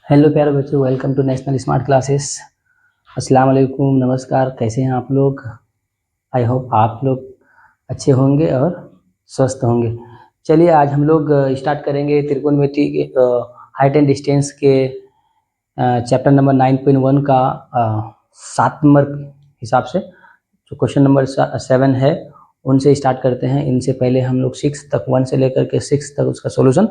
Hello प्यारे बच्चों, welcome to national smart classes. अस्सलाम वालेकुम, नमस्कार। कैसे हैं आप लोग? आई होप आप लोग अच्छे होंगे और स्वस्थ होंगे। चलिए आज हम लोग स्टार्ट करेंगे त्रिकोणमिति के हाइट एंड डिस्टेंस के चैप्टर नंबर 9.1 का 7 नंबर हिसाब से जो क्वेश्चन नंबर 7 है उनसे स्टार्ट करते हैं। इनसे पहले हम लोग 6 तक 1 से लेकर के 6 तक उसका सॉल्यूशन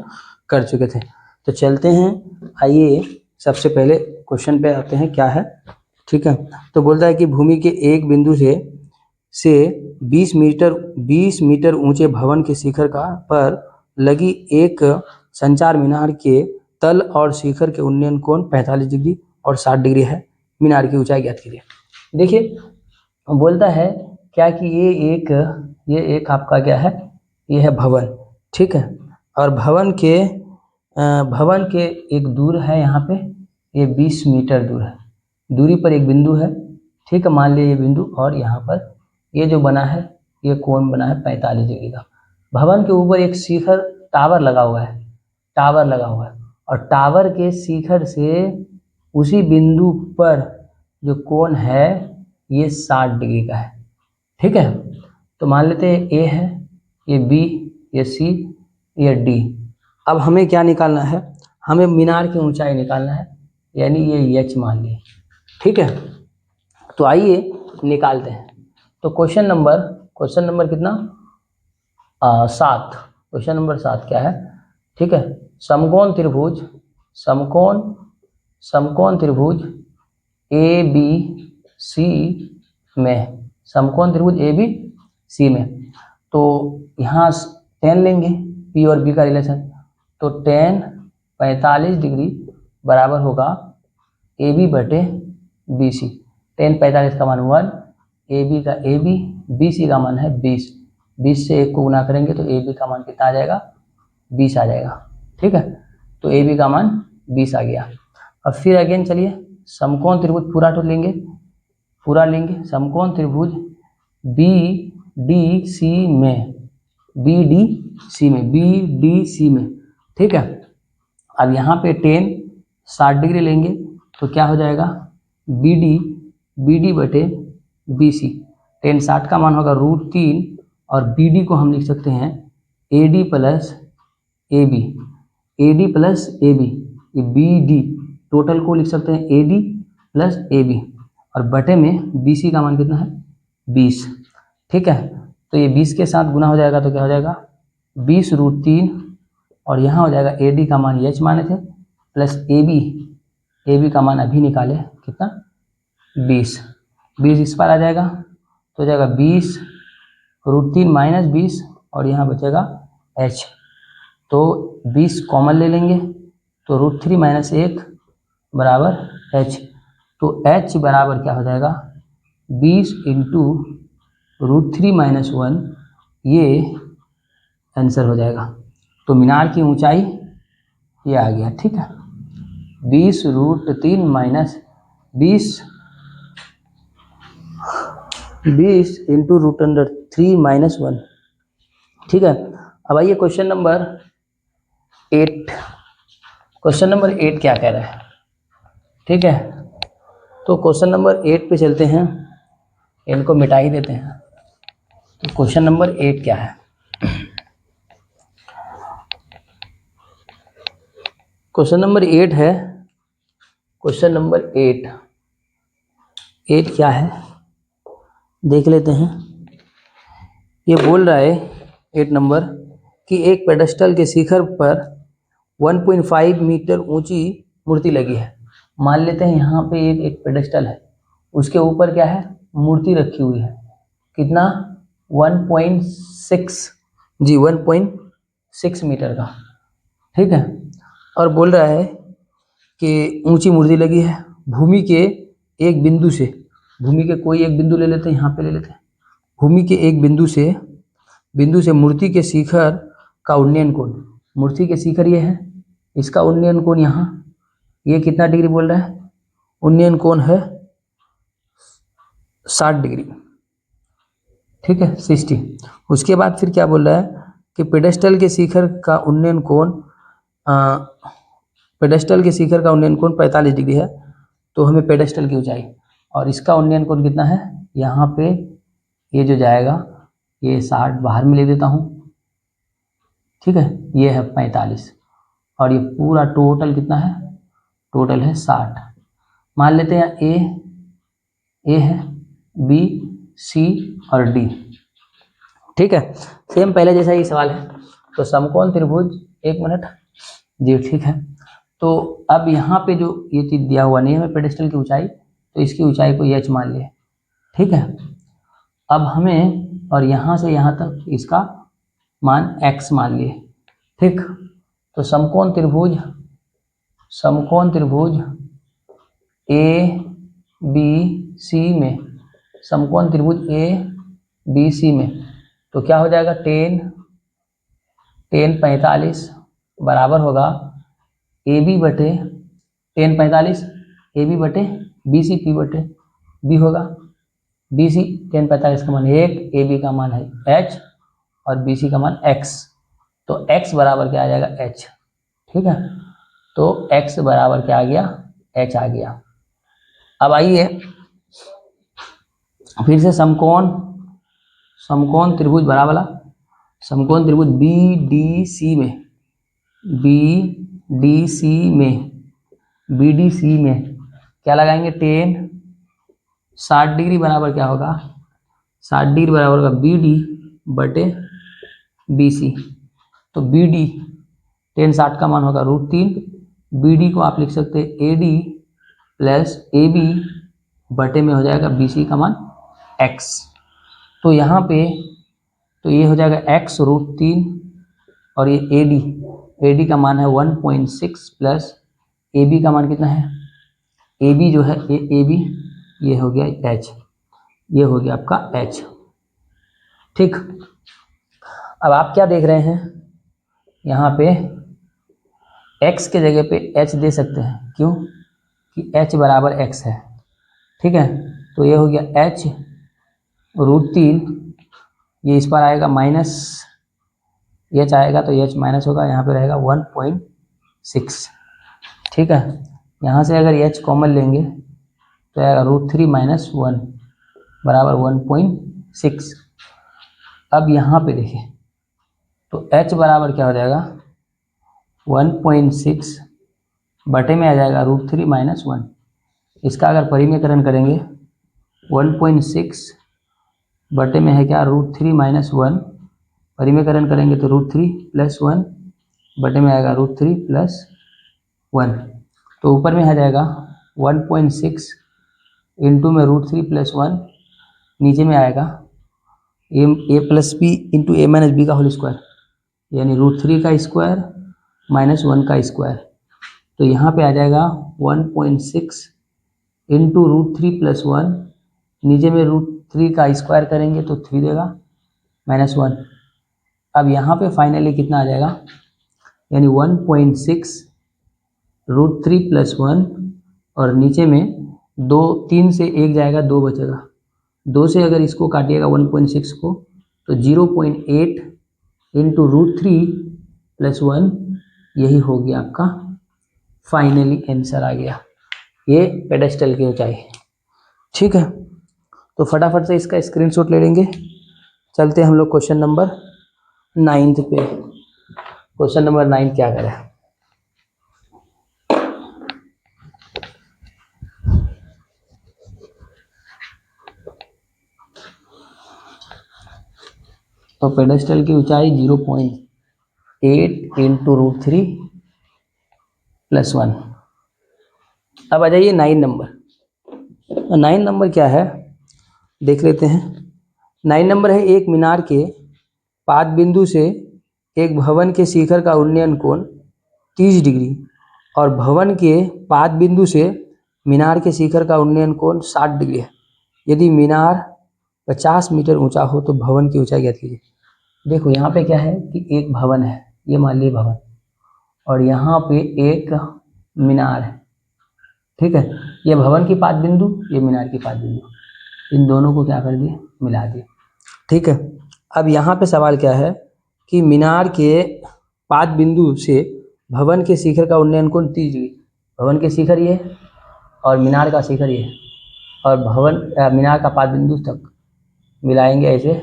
कर चुके थे। तो चलते हैं, आइए सबसे पहले क्वेश्चन पे आते हैं। क्या है, ठीक है। तो बोलता है कि भूमि के एक बिंदु से 20 मीटर ऊंचे भवन के शिखर का पर लगी एक संचार मीनार के तल और शिखर के उन्नयन कोण 45 डिग्री और 60 डिग्री है। मीनार की ऊंचाई ज्ञात कीजिए। देखिए बोलता है क्या कि ये एक आपका क्या है, ये है भवन, ठीक है। और भवन के एक दूर है, यहाँ पे ये 20 मीटर दूर है, दूरी पर एक बिंदु है, ठीक है। मान लीजिए ये बिंदु, और यहाँ पर ये जो बना है ये कोण बना है 45 डिग्री का। भवन के ऊपर एक शिखर टावर लगा हुआ है, और टावर के शिखर से उसी बिंदु पर जो कोण है ये 60 डिग्री का है, ठीक है। तो मान लेते हैं ए है, ये बी, ये सी, ये डी। अब हमें क्या निकालना है? हमें मीनार की ऊंचाई निकालना है, यानी ये एच मान लिए, ठीक है। तो आइए निकालते हैं। तो क्वेश्चन नंबर कितना? 7। क्वेश्चन नंबर 7 क्या है, ठीक है। समकोण त्रिभुज ए बी सी में, समकोण त्रिभुज ए बी सी में, तो यहाँ 10 लेंगे, पी और बी का रिलेशन। तो 10 45 डिग्री बराबर होगा ए बी बटे बी सी। 10 45 का मान 1, ए बी का ए बी, बी सी का मान है 20। 20 से 1 को गुना करेंगे तो ए बी का मान कितना आ जाएगा? 20 आ जाएगा, ठीक है। तो ए बी का मान 20 आ गया। अब फिर अगेन चलिए समकोण त्रिभुज पूरा लेंगे समकोण त्रिभुज बी डी सी में, ठीक है। अब यहाँ पे 10 60 डिग्री लेंगे तो क्या हो जाएगा? बी डी बटे बी सी। 10 60 का मान होगा √3, और बी डी को हम लिख सकते हैं A D plus A B, ये बी डी टोटल को लिख सकते हैं A D plus A B, और बटे में बी सी का मान कितना है? 20, ठीक है। तो ये 20 के साथ गुना हो जाएगा तो क्या हो जाएगा? 20√3, और यहाँ हो जाएगा ए डी का मान एच माने थे, प्लस ए बी का मान अभी निकाले कितना? 20 इस पर आ जाएगा तो हो जाएगा 20√3 माइनस 20, और यहाँ बचेगा h। तो 20 कॉमन ले लेंगे तो √3 माइनस 1 बराबर h। तो h बराबर क्या हो जाएगा? 20 इंटू √3 माइनस 1, ये आंसर हो जाएगा। तो मीनार की ऊंचाई ये आ गया, ठीक है। 20√3 माइनस 20 इंटू √3 माइनस 1, ठीक है। अब आइए क्वेश्चन नंबर 8। क्वेश्चन नंबर 8 क्या कह रहा है, ठीक है। तो क्वेश्चन नंबर 8 पे चलते हैं, इनको मिटा ही देते हैं। तो क्वेश्चन नंबर 8 क्या है? क्वेश्चन नंबर 8 है, क्वेश्चन नंबर 8 क्या है देख लेते हैं। ये बोल रहा है 8 नंबर कि एक पेडेस्टल के शिखर पर 1.5 मीटर ऊंची मूर्ति लगी है। मान लेते हैं यहाँ पे एक पेडेस्टल है, उसके ऊपर क्या है? मूर्ति रखी हुई है। कितना? 1.6 मीटर का, ठीक है। और बोल रहा है कि ऊंची मूर्ति लगी है भूमि के एक बिंदु से, भूमि के कोई एक बिंदु ले लेते हैं, यहाँ पे ले लेते हैं। भूमि के एक बिंदु से मूर्ति के शिखर का उन्नयन कोण, मूर्ति के शिखर ये है, इसका उन्नयन कोण यहाँ ये कितना डिग्री बोल रहा है? उन्नयन कोण है 60 डिग्री, ठीक है, 60। उसके बाद फिर क्या बोल रहा है कि पेडेस्टल के शिखर का उन्नयन कोण पेडेस्टल के शिखर का उन्नयन कोण 45 डिग्री है, तो हमें पेडेस्टल की ऊंचाई और इसका उन्नयन कोण कितना है, यहाँ पे ये जो जाएगा ये 60 बाहर में ले देता हूँ, ठीक है, ये है 45 और ये पूरा टोटल कितना है, टोटल है 60। मान लेते हैं ए है, बी, सी और डी, ठीक है। सेम पहले जैसा ही सवाल है। तो समकोण त्रिभुज, एक मिनट जी, ठीक है। तो अब यहाँ पे जो ये चीज दिया हुआ नहीं है हमें पेडेस्टल की ऊंचाई, तो इसकी ऊंचाई को h मान लिए, ठीक है। अब हमें और यहाँ से यहाँ तक इसका मान x मान लिए, ठीक। तो समकोण त्रिभुज ए बी सी में, समकोण त्रिभुज ए बी सी में, तो क्या हो जाएगा, tan 45 बराबर होगा ए बी बटे tan 45 ए बी बटे बी सी पी बटे बी होगा। बी सी tan 45 का मान 1, ए बी का मान है h और बी सी का मान x, तो x बराबर क्या आ जाएगा, h, ठीक है। तो x बराबर क्या आ गया, h आ गया। अब आइए फिर से समकोण त्रिभुज बड़ा वाला समकोण त्रिभुज बी डी सी में क्या लगाएंगे, tan 60 डिग्री बराबर क्या होगा, 60 डिग्री बराबर होगा बी डी बटे बी सी। तो बी डी tan 60 का मान होगा √3, बी डी को आप लिख सकते हैं A D plus A B बटे में हो जाएगा बी सी का मान x। तो यहाँ पे तो ये हो जाएगा x √3 और ये ए डी का मान है 1.6 प्लस ए बी का मान कितना है, ए बी जो है ए बी ये हो गया h, ये हो गया आपका h, ठीक। अब आप क्या देख रहे हैं, यहाँ पे x के जगह पे h दे सकते हैं, क्यों कि h बराबर x है, ठीक है। तो ये हो गया h √3, ये इस पर आएगा माइनस h आएगा तो h माइनस होगा, यहाँ पे रहेगा 1.6, ठीक है। यहाँ से अगर h कॉमन लेंगे तो आएगा √3 माइनस 1 बराबर 1.6। अब यहाँ पे देखिए तो h बराबर क्या हो जाएगा 1.6 बटे में आ जाएगा √3 माइनस 1। इसका अगर परिमेयकरण करेंगे 1.6 बटे में है क्या √3 माइनस 1, परिमेयकरण करेंगे तो √3 प्लस 1 बटे में आएगा √3 प्लस 1। तो ऊपर में आ जाएगा 1.6 इंटू में √3 प्लस 1, नीचे में आएगा ए प्लस बी इंटू ए माइनस बी का होल स्क्वायर, यानी √3 का स्क्वायर माइनस 1 का स्क्वायर। तो यहाँ पे आ जाएगा 1.6 इंटू √3 प्लस 1, नीचे में √3 का स्क्वायर करेंगे तो 3 देगा माइनस 1। अब यहाँ पे फाइनली कितना आ जाएगा, यानी 1.6 √3 प्लस 1 और नीचे में 3 से 1 जाएगा, 2 बचेगा, 2 से अगर इसको काटिएगा 1.6 को तो 0.8 इंटू √3 प्लस 1, यही हो गया आपका फाइनली आंसर आ गया, ये पेडेस्टल की ऊंचाई, ठीक है। तो फटाफट से इसका स्क्रीनशॉट ले लेंगे। चलते हैं हम लोग क्वेश्चन नंबर 9 पे। क्वेश्चन नंबर 9 क्या करें, तो पेडेस्टल की ऊंचाई 0.8 इंटू √3 प्लस 1। अब आ जाइए 9 नंबर। 9 नंबर क्या है देख लेते हैं। 9 नंबर है, एक मीनार के पाद बिंदु से एक भवन के शिखर का उन्नयन कोण 30 डिग्री और भवन के पाद बिंदु से मीनार के शिखर का उन्नयन कोण 60 डिग्री है। यदि मीनार 50 मीटर ऊंचा हो तो भवन की ऊंचाई ज्ञात कीजिए। देखो यहाँ पे क्या है कि एक भवन है, ये मान लीजिए भवन, और यहाँ पे एक मीनार है, ठीक है। ये भवन की पाद बिंदु, ये मीनार की पाद बिंदु, इन दोनों को क्या कर दिए, मिला दिए, ठीक है। अब यहाँ पे सवाल क्या है कि मीनार के पाद बिंदु से भवन के शिखर का उन्नयन कोण 30 डिग्री। भवन के शिखर ये और मीनार का शिखर ये, और मीनार का पाद बिंदु तक मिलाएंगे ऐसे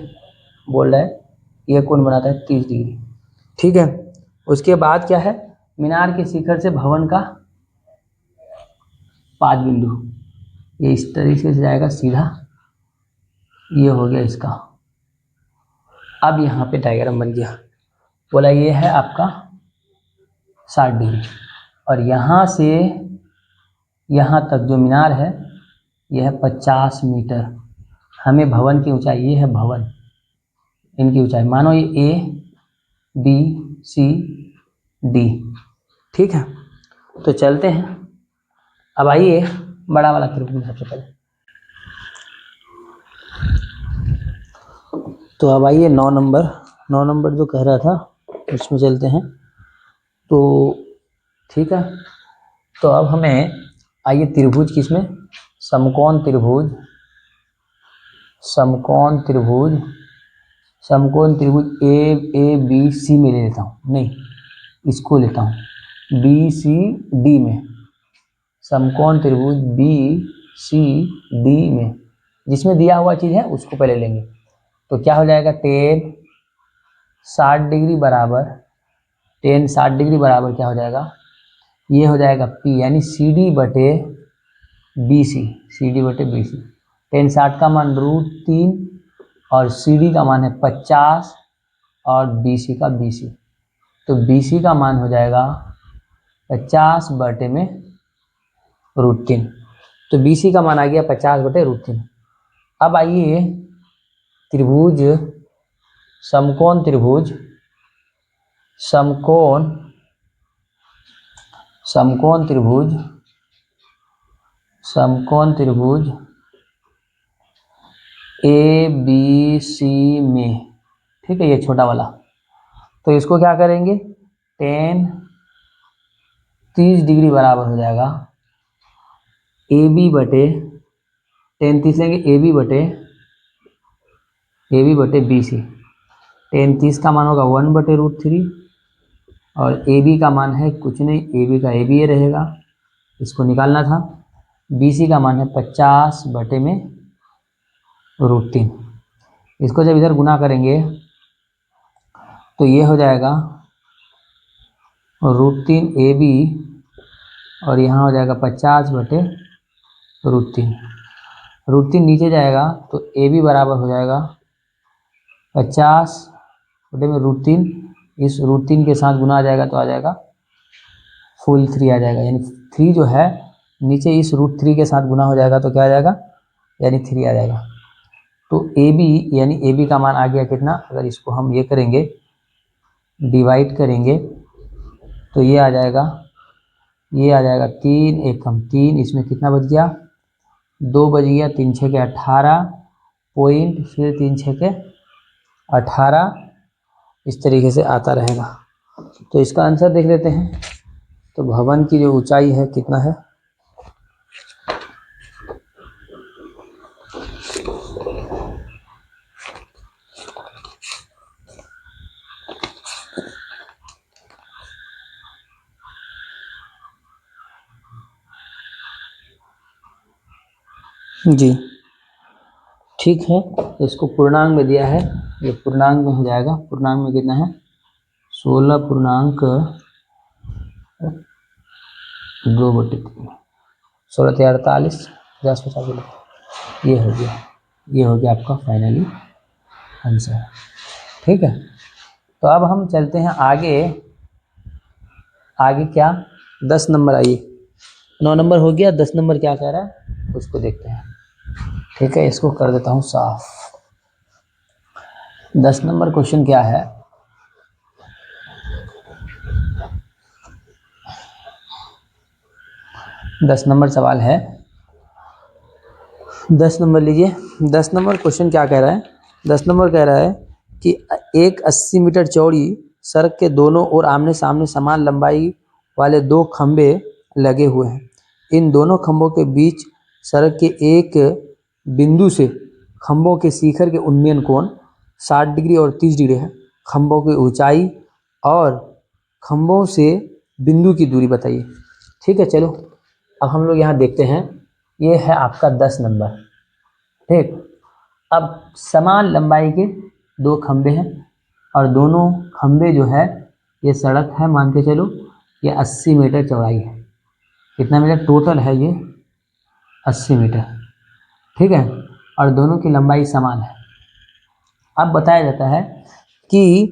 बोल रहा है, ये कोण बनाता है 30 डिग्री। ठीक है, उसके बाद क्या है, मीनार के शिखर से भवन का पाद बिंदु ये इस तरीके से जाएगा सीधा, ये हो गया इसका। अब यहाँ पे डायग्राम बन गया, बोला ये है आपका 60 डिग्री, और यहाँ से यहाँ तक जो मीनार है ये है 50 मीटर। हमें भवन की ऊंचाई, ये है भवन, इनकी ऊंचाई मानो ये A B C D। ठीक है, तो चलते हैं। अब आइए बड़ा वाला त्रिभुज सबसे पहले। तो अब आइए 9 नंबर जो कह रहा था उसमें चलते हैं। तो ठीक है, तो अब हमें आइए त्रिभुज किसमें, समकोण त्रिभुज ए बी सी में ले लेता हूँ, नहीं इसको लेता हूँ बी सी डी में, समकोण त्रिभुज बी सी डी में, जिसमें दिया हुआ चीज़ है उसको पहले लेंगे। तो क्या हो जाएगा, tan 60 डिग्री बराबर क्या हो जाएगा, ये हो जाएगा P यानी CD बटे BC। tan 60 का मान √3 और CD का मान है 50 और BC का BC, तो BC का मान हो जाएगा 50 बटे में √3, तो BC का मान आ गया 50 बटे √3। अब आइए त्रिभुज समकोण त्रिभुज ए बी सी में, ठीक है, ये छोटा वाला। तो इसको क्या करेंगे, tan 30 डिग्री बराबर हो जाएगा AB बटे, tan 30 लेंगे AB बटे BC। tan 30 का मान होगा 1 बटे √3 और AB का मान है कुछ नहीं, AB का AB ये रहेगा, इसको निकालना था। BC का मान है 50 बटे में √3। इसको जब इधर गुना करेंगे तो ये हो जाएगा √3 AB और यहाँ हो जाएगा 50 बटे √3 नीचे जाएगा तो AB बराबर हो जाएगा 50 बटे में √3, इस √3 के साथ गुना आ जाएगा तो आ जाएगा फुल 3 आ जाएगा, यानी 3 जो है नीचे इस √3 के साथ गुना हो जाएगा तो क्या आ जाएगा, यानी 3 आ जाएगा। तो AB यानी AB का मान आ गया कितना, अगर इसको हम ये करेंगे डिवाइड करेंगे तो ये आ जाएगा 3 एकम 3, इसमें कितना बच गया, 2 बच गया, 3 6 के 18 पॉइंट, फिर 3 6 के 18, इस तरीके से आता रहेगा। तो इसका आंसर देख लेते हैं। तो भवन की जो ऊंचाई है कितना है, जी ठीक है, इसको पूर्णांक में दिया है, ये पूर्णांक में हो जाएगा। पूर्णांक में कितना है, 16.2/3, 16 × 48 50 50, ये हो गया आपका फाइनली आंसर। ठीक है, तो अब हम चलते हैं आगे क्या, 10 नंबर। आइए 9 नंबर हो गया, 10 नंबर क्या कह रहा है उसको देखते हैं। ठीक है, इसको कर देता हूँ साफ। 10 नंबर क्वेश्चन क्या है, दस नंबर सवाल है, 10 नंबर लीजिए। 10 नंबर क्वेश्चन क्या कह रहा है, 10 नंबर कह रहा है कि एक 80 मीटर चौड़ी सड़क के दोनों ओर आमने सामने समान लंबाई वाले 2 खंभे लगे हुए हैं। इन दोनों खंभों के बीच सड़क के एक बिंदु से खंभों के शिखर के उन्नयन कोण 60 डिग्री और 30 डिग्री है। खंभों की ऊंचाई और खंभों से बिंदु की दूरी बताइए। ठीक है, चलो अब हम लोग यहाँ देखते हैं, ये है आपका 10 नंबर। ठीक, अब समान लंबाई के दो खंबे हैं और दोनों खंबे जो है ये सड़क है, मान के चलो ये 80 मीटर चौड़ाई है। कितना मीटर टोटल है ये? 80 मीटर। ठीक है, और दोनों की लंबाई समान है। अब बताया जाता है कि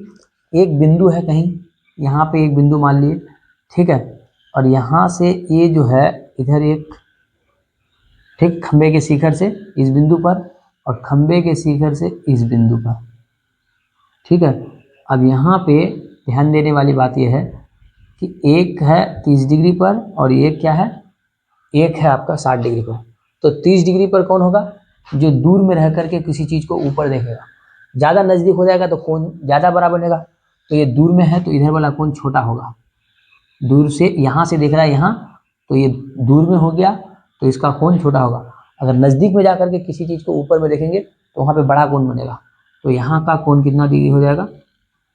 एक बिंदु है कहीं, यहाँ पे एक बिंदु मान लिए, ठीक है, और यहाँ से ये जो है इधर एक, ठीक, खंबे के शिखर से इस बिंदु पर और खंबे के शिखर से इस बिंदु पर। ठीक है, अब यहाँ पे ध्यान देने वाली बात यह है कि एक है 30 डिग्री पर और एक क्या है, एक है आपका 60 डिग्री पर। तो 30 डिग्री पर कौन होगा? जो दूर में रह करके किसी चीज़ को ऊपर देखेगा। ज़्यादा नज़दीक हो जाएगा तो कोण ज़्यादा बड़ा बनेगा, तो ये दूर में है तो इधर वाला कोण छोटा होगा। दूर से यहाँ से देख रहा है यहाँ, तो ये दूर में हो गया तो इसका कोण छोटा होगा। अगर नज़दीक में जा करके किसी चीज़ को ऊपर में देखेंगे तो वहाँ पे बड़ा कोण बनेगा। तो यहाँ का कोण कितना डिग्री हो जाएगा?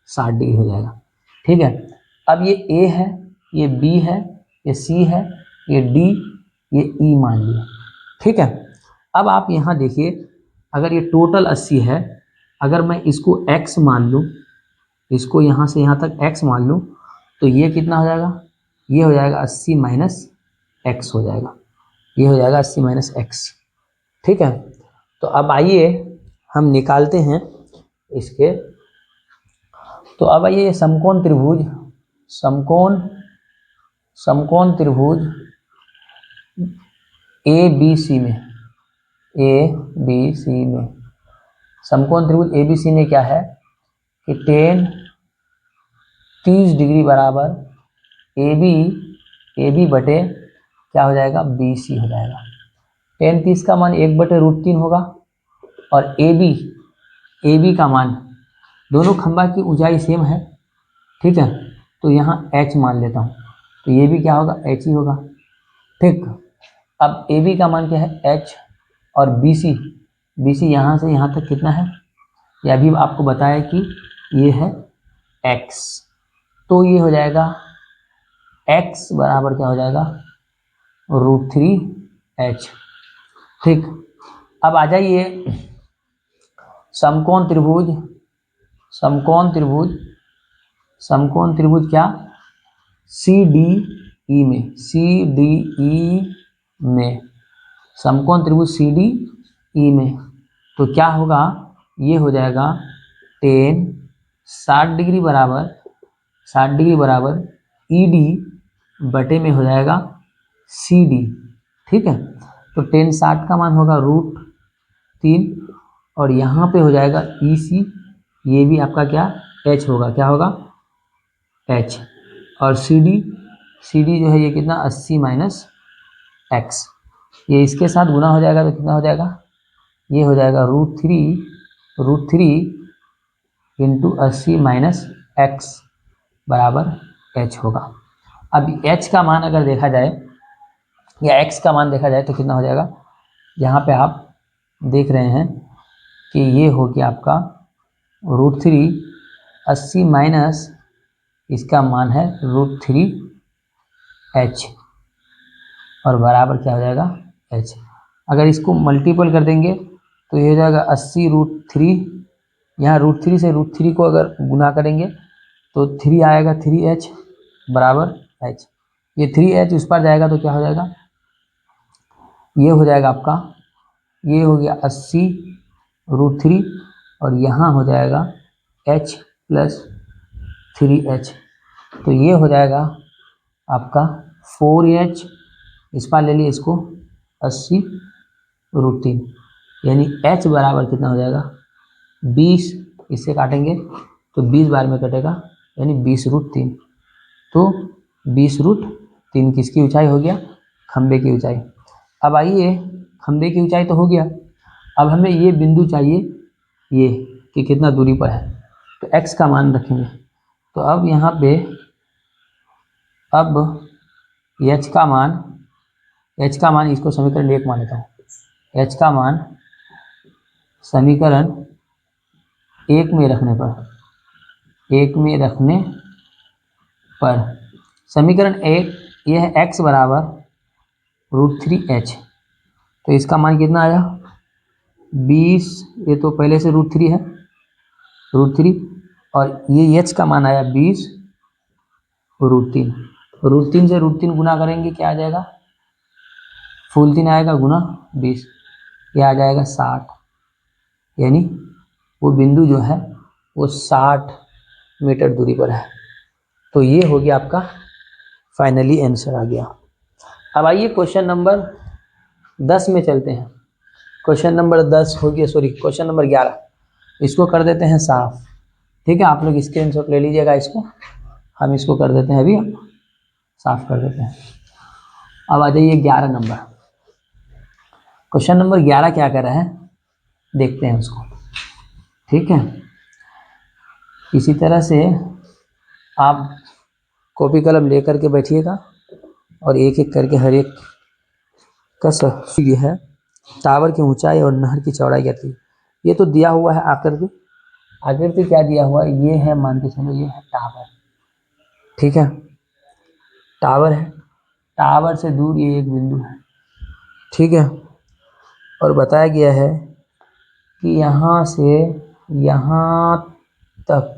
60 डिग्री हो जाएगा। ठीक है, अब ये ए है, ये बी है, ये सी है, ये डी, ये ई मान लिया। ठीक है, अब आप यहाँ देखिए, अगर ये टोटल 80 है, अगर मैं इसको x मान लूँ, इसको यहाँ से यहाँ तक x मान लूँ, तो ये कितना हो जाएगा? ये हो जाएगा 80 माइनस एक्स हो जाएगा, ये हो जाएगा 80 माइनस एक्स। ठीक है, तो अब आइए हम निकालते हैं इसके। तो अब आइए समकोण त्रिभुज, समकोण त्रिभुज ए बी सी में, ए बी सी में, समकोण त्रिभुज ए बी सी में क्या है कि टेन 30 डिग्री बराबर ए बी बटे क्या हो जाएगा? बी सी हो जाएगा। टेन 30 का मान 1/√3 होगा और ए बी का मान, दोनों खंबा की ऊंचाई सेम है, ठीक है, तो यहाँ h मान लेता हूँ, तो ये भी क्या होगा? h ही होगा। ठीक, अब ए बी का मान क्या है? h, और बी सी यहाँ से यहाँ तक कितना है? ये अभी आपको बताया कि ये है x, तो ये हो जाएगा x बराबर क्या हो जाएगा? √3h। ठीक, अब आ जाइए समकोण त्रिभुज, समकोण त्रिभुज क्या? सी डी ई में, समकोण त्रिभुज सी डी ई में, तो क्या होगा? ये हो जाएगा टेन 60 डिग्री बराबर ई डी बटे में हो जाएगा सी डी। ठीक है, तो टेन 60 का मान होगा √3 और यहाँ पे हो जाएगा ई सी, ये भी आपका क्या? h होगा, क्या होगा? h, और सी डी जो है ये कितना? 80 माइनस एक्स, ये इसके साथ गुना हो जाएगा तो कितना हो जाएगा? ये हो जाएगा √3 इंटू 80 माइनस एक्स बराबर h होगा। अब h का मान अगर देखा जाए या x का मान देखा जाए तो कितना हो जाएगा? यहाँ पे आप देख रहे हैं कि ये हो गया आपका √3, 80 माइनस इसका मान है √3h और बराबर क्या हो जाएगा? h। अगर इसको मल्टीपल कर देंगे तो ये हो जाएगा 80 √3, यहाँ √3 से √3 को अगर गुना करेंगे तो 3 आएगा, 3h बराबर h। ये 3h उस पर जाएगा तो क्या हो जाएगा? ये हो जाएगा आपका, ये हो गया 80 √3 और यहाँ हो जाएगा h प्लस 3h, तो ये हो जाएगा आपका 4h, इस पर ले लिए इसको 80 √3, यानी h बराबर कितना हो जाएगा? 20, इससे काटेंगे तो 20 बार में कटेगा, यानी 20√3। तो 20√3 किसकी ऊंचाई हो गया? खंबे की ऊंचाई। अब आइए, खंबे की ऊंचाई तो हो गया, अब हमें ये बिंदु चाहिए, ये कि कितना दूरी पर है, तो x का मान रखेंगे। तो अब यहाँ पे अब h का मान इसको समीकरण 1 मान लेता हूँ, h का मान समीकरण 1 में रखने पर समीकरण एक ये है x बराबर √3h, तो इसका मान कितना आया 20, ये तो पहले से √3 है, √3, और ये h का मान आया 20 √3, √3 से √3 गुना करेंगे क्या आ जाएगा, फुल 3 आएगा गुना 20, ये आ जाएगा 60, यानी वो बिंदु जो है वो 60 मीटर दूरी पर है। तो ये हो गया आपका फाइनली आंसर आ गया। अब आइए क्वेश्चन नंबर 10 में चलते हैं। क्वेश्चन नंबर 10 हो गया, सॉरी क्वेश्चन नंबर 11, इसको कर देते हैं साफ। ठीक है, आप लोग स्क्रीनशॉट ले लीजिएगा, इसको हम इसको कर देते हैं, अभी साफ कर देते हैं। अब आ जाइए 11 नंबर। क्वेश्चन नंबर 11 क्या कर रहा है देखते हैं उसको। ठीक है, इसी तरह से आप कॉपी कलम लेकर के बैठिएगा और एक एक करके हर एक का सही है। टावर की ऊंचाई और नहर की चौड़ाई क्या थी, ये तो दिया हुआ है आकृति। आकृति क्या दिया हुआ है, ये है, मान के चलो ये है टावर। ठीक है, टावर है, टावर से दूर ये एक बिंदु है। ठीक है, और बताया गया है कि यहाँ से यहाँ तक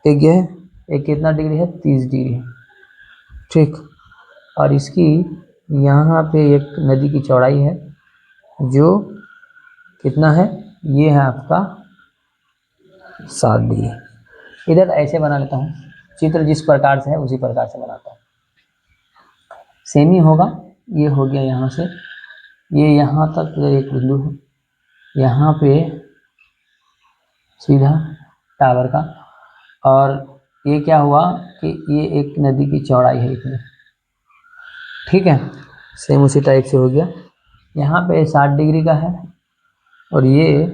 एक कितना डिग्री है, 30 डिग्री। ठीक, और इसकी यहाँ पे एक नदी की चौड़ाई है जो कितना है, ये है आपका 60 डिग्री। इधर ऐसे बना लेता हूँ, चित्र जिस प्रकार से है उसी प्रकार से बनाता हूँ, सेम ही होगा। ये हो गया यहाँ से, ये यहाँ तक एक बिंदु है, यहाँ पे सीधा टावर का, और ये क्या हुआ कि ये एक नदी की चौड़ाई है इतनी। ठीक है, सेम उसी टाइप से हो गया। यहाँ पे 60 डिग्री का है और ये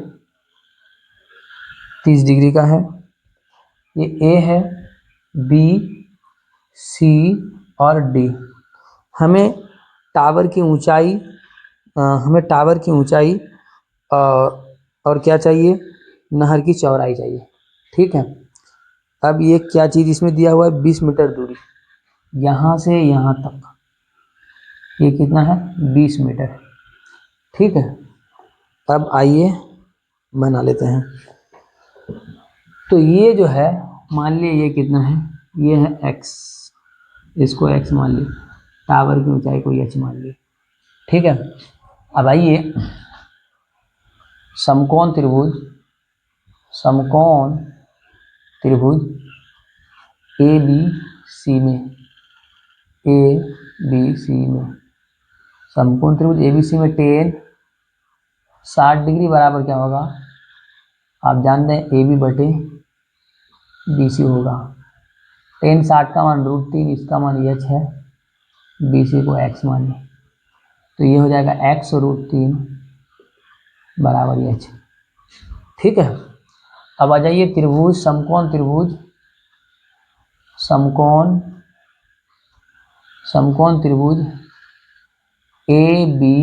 30 डिग्री का है। ये ए है, बी, सी और डी। हमें टावर की ऊंचाई और क्या चाहिए, नहर की चौड़ाई चाहिए। ठीक है, अब ये क्या चीज़ इसमें दिया हुआ है, 20 मीटर दूरी, यहाँ से यहाँ तक ये कितना है, 20 मीटर। ठीक है, अब आइए बना लेते हैं। तो ये जो है, मान लिए ये कितना है, ये है x, इसको x मान लिए, टावर की ऊंचाई को h मान लिए। ठीक है, अब आइए समकोण त्रिभुज ए बी सी में, समकोण त्रिभुज ए बी सी में टेन 60 डिग्री बराबर क्या होगा, आप जानते हैं ए बी बटे बी सी होगा। टेन 60 का मान √3, इसका मान h है, बी सी को x मानिए, तो ये हो जाएगा x √3 बराबर h। ठीक है, अब आ जाइए त्रिभुज, समकोण त्रिभुज ए बी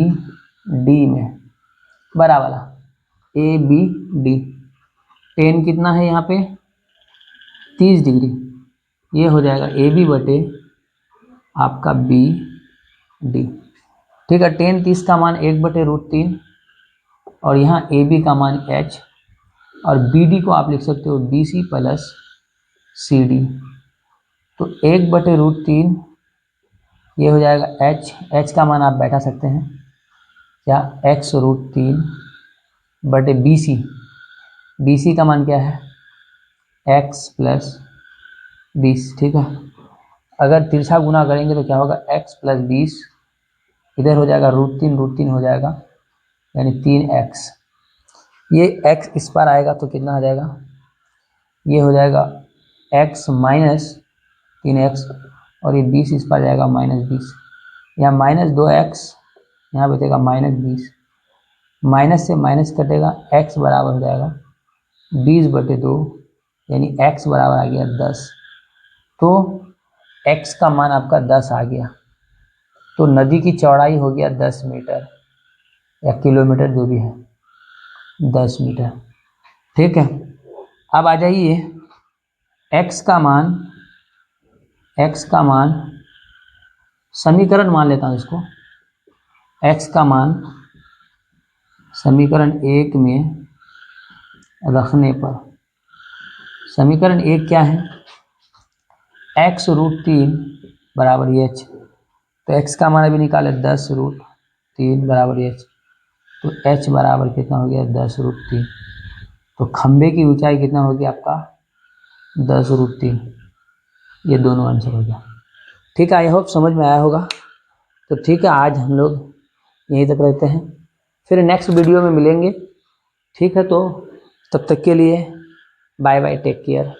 डी में, बड़ा वाला ए बी डी। टेन कितना है यहाँ पे, 30 डिग्री, ये हो जाएगा ए बी बटे आपका बी डी। ठीक है, टेन 30 का मान 1/√3, और यहाँ ए बी का मान h, और बी डी को आप लिख सकते हो B C plus C D. तो 1/√3 ये हो जाएगा h का मान आप बैठा सकते हैं क्या, x√3 बटे बी सी का मान क्या है, x प्लस 20। ठीक है, अगर तिरछा गुना करेंगे तो क्या होगा, x प्लस 20, इधर हो जाएगा √3 हो जाएगा, यानी 3x। ये x इस पर आएगा तो कितना आ जाएगा, ये हो जाएगा x माइनस 3x, और ये 20 इस पर जाएगा -20, यहाँ -2x, यहाँ बचेगा -20, माइनस से माइनस कटेगा, x बराबर हो जाएगा 20/2, यानी x बराबर आ गया 10। तो x का मान आपका 10 आ गया। तो नदी की चौड़ाई हो गया 10 मीटर या किलोमीटर, जो भी है 10 मीटर। ठीक है, अब आ जाइए x का मान x का मान, समीकरण मान लेता हूँ इसको, x का मान समीकरण 1 में रखने पर, समीकरण 1 क्या है, x√3 बराबर h, तो x का मान अभी निकाले 10√3 बराबर h, तो h बराबर कितना हो गया 10√3। तो खंबे की ऊंचाई कितना हो गया आपका 10√3, ये दोनों आंसर हो गया। ठीक है, आई होप समझ में आया होगा। तो ठीक है, आज हम लोग यहीं तक रहते हैं, फिर नेक्स्ट वीडियो में मिलेंगे। ठीक है, तो तब तक के लिए बाय बाय, टेक केयर।